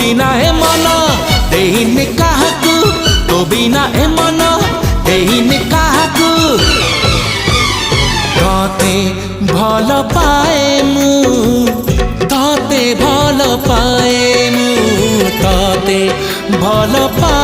बिना ए मन देहिनी काहाकू तो बिना ए मन देहिनी काहाकू तते भल पाए मु तते भल पाए मु तते भल पाए